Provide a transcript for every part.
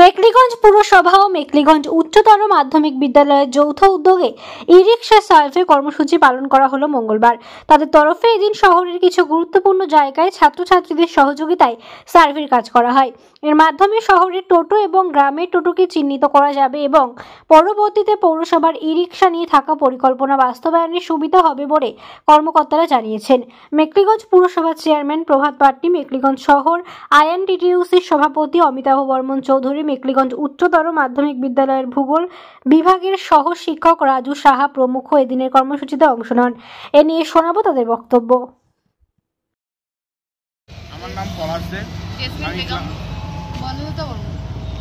মেখলিগঞ্জ পুরসভা ও মেখলিগঞ্জ উচ্চতর মাধ্যমিক বিদ্যালয়ের যৌথ উদ্যোগে ই-রিকশা সার্ভে কর্মসূচি পালন করা হলো মঙ্গলবার। তাদের তরফে এদিন শহরের কিছু গুরুত্বপূর্ণ জায়গায় ছাত্রছাত্রীদের সহযোগিতায় সার্ভের কাজ করা হয়। এর মাধ্যমে শহরের টোটো এবং গ্রামের টোটোকে চিহ্নিত করা যাবে এবং পরবর্তীতে পৌরসভার ই-রিকশা নিয়ে থাকা পরিকল্পনা বাস্তবায়নের সুবিধা হবে বলে কর্মকর্তারা জানিয়েছেন। মেখলিগঞ্জ পুরসভার চেয়ারম্যান প্রভাত পাটনি, মেখলিগঞ্জ শহর আইএনটিটিইউসির সভাপতি অমিতাভ বর্মন চৌধুরী, মেখলিগঞ্জ উচ্চতর মাধ্যমিক বিদ্যালয়ের ভূগোল বিভাগের সহ শিক্ষক রাজু সাহা প্রমুখ এদিনের কর্মসূচিতে অংশ নেন। এ নিয়ে শোনাবো তাদের বক্তব্য। আমার নাম পলাশ দে,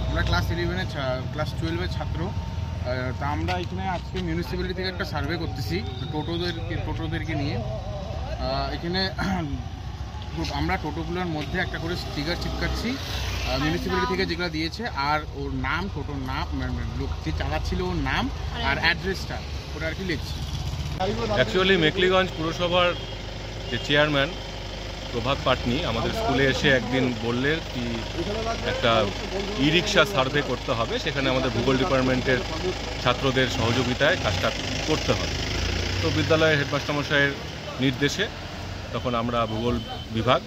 আমরা ক্লাস 12-এর ছাত্র। তা আমরা এখানে আজকে মিউনিসিপ্যালিটি থেকে একটা সার্ভে করতেছি টোটোদেরকে নিয়ে। এখানে আমরা টোটোগুলোর মধ্যে একটা করে স্টিকার চিপকাচ্ছি মিউনিসিপ্যালিটি থেকে যেগুলো দিয়েছে, আর ওর নাম, টোটোর নাম, লোক যে চালাচ্ছিল ওর নাম আর অ্যাড্রেসটা ওটা আর কি লিখছি। অ্যাকচুয়ালি মেখলিগঞ্জ পুরসভার যে চেয়ারম্যান প্রভাত পাটনি আমাদের স্কুলে এসে একদিন বললে কি একটা ই-রিকশা সার্ভে করতে হবে, সেখানে আমাদের ভূগোল ডিপার্টমেন্টের ছাত্রদের সহযোগিতায় কাজটা করতে হবে। তো বিদ্যালয়ের হেডমাস্টারমশাইয়ের নির্দেশে তখন আমরা ভূগোল বিভাগ,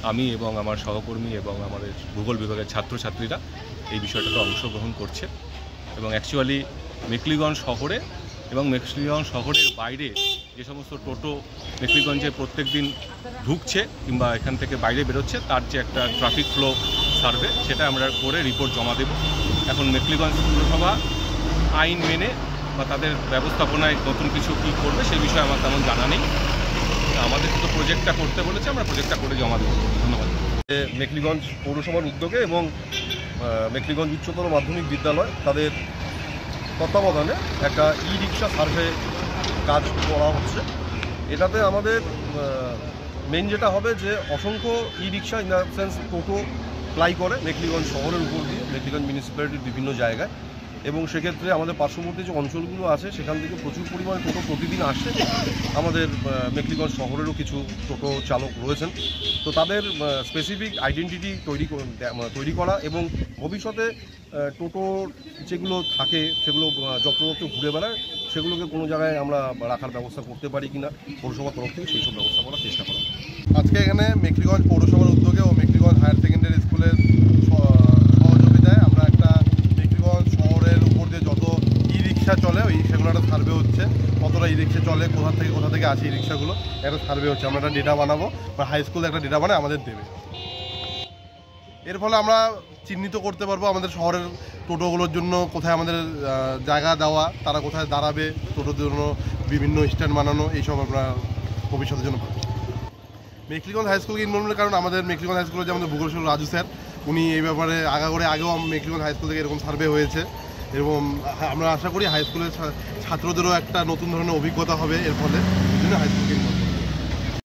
আমি এবং আমার সহকর্মী এবং আমাদের ভূগোল বিভাগের ছাত্রছাত্রীরা এই বিষয়টাতে অংশগ্রহণ করছে। এবং অ্যাকচুয়ালি মেখলিগঞ্জ শহরে এবং মেখলিগঞ্জ শহরের বাইরে যে সমস্ত টোটো মেখলিগঞ্জে প্রত্যেক দিন ঢুকছে কিংবা এখান থেকে বাইরে বেরোচ্ছে, তার যে একটা ট্রাফিক ফ্লো সার্ভে, সেটা আমরা করে রিপোর্ট জমা দেব। এখন মেখলিগঞ্জ পুরসভা আইন মেনে বা তাদের ব্যবস্থাপনায় নতুন কিছু কী করবে সেই বিষয়ে আমার তেমন জানা নেই। আমাদের তো প্রজেক্টটা করতে বলেছে, আমরা প্রজেক্টটা করে জমা দেবো। ধন্যবাদ। মেখলিগঞ্জ পৌরসভার উদ্যোগে এবং মেখলিগঞ্জ উচ্চতর মাধ্যমিক বিদ্যালয় তাদের তত্ত্বাবধানে একটা ই-রিকশা সার্ভে কাজ করা হচ্ছে। এটাতে আমাদের মেন যেটা হবে যে অসংখ্য e rickshaw in the sense toto fly করে মেখলিগঞ্জ শহরের উপর দিয়ে মেখলিগঞ্জ মিউনিসিপ্যালিটির বিভিন্ন জায়গায়, এবং সেক্ষেত্রে আমাদের পার্শ্ববর্তী যে অঞ্চলগুলো আছে সেখান থেকে প্রচুর পরিমাণে টোটো প্রতিদিন আসে। আমাদের মেখলিগঞ্জ শহরেরও কিছু টোটো চালক রয়েছেন, তো তাদের স্পেসিফিক আইডেন্টিটি তৈরি করা এবং ভবিষ্যতে টোটো যেগুলো থাকে সেগুলো যত্রতত্র ঘুরে বেড়ায়, সেগুলোকে কোনো জায়গায় আমরা রাখার ব্যবস্থা করতে পারি কিনা পৌরসভার তরফ থেকে সেই সব ব্যবস্থা করার চেষ্টা করা। আজকে এখানে মেখলিগঞ্জ পৌরসভার উদ্যোগে ও মেখলিগঞ্জ হায়ার সেকেন্ডারি স্কুলের সহযোগিতায় আমরা একটা মেখলিগঞ্জ শহরের উপর দিয়ে যত ই-রিকশা চলে ওই সেগুলো একটা সার্ভে হচ্ছে, কতটা ই-রিকশা চলে, কোথা থেকে আসে এই রিকশাগুলো, একটা সার্ভে হচ্ছে। আমরা একটা ডেটা বানাবো বা হাই স্কুলে একটা ডেটা বানায় আমাদের দেবে। এর ফলে আমরা চিহ্নিত করতে পারবো আমাদের শহরের টোটোগুলোর জন্য কোথায় আমাদের জায়গা দেওয়া, তারা কোথায় দাঁড়াবে, টোটোর জন্য বিভিন্ন স্ট্যান্ড বানানো, এইসব আমরা ভবিষ্যতের জন্য পাবো। মেখলিগঞ্জ হাই স্কুলকে ইনভলভমেন্টের কারণ আমাদের মেখলিগঞ্জ হাই স্কুলের যে আমাদের ভূগোল রাজু স্যার, উনি এই ব্যাপারে আগেও মেখলিগঞ্জ হাই স্কুল থেকে এরকম সার্ভে হয়েছে, এবং আমরা আশা করি হাই স্কুলের ছাত্রদেরও একটা নতুন ধরনের অভিজ্ঞতা হবে এর ফলে, এই জন্য হাই স্কুলকে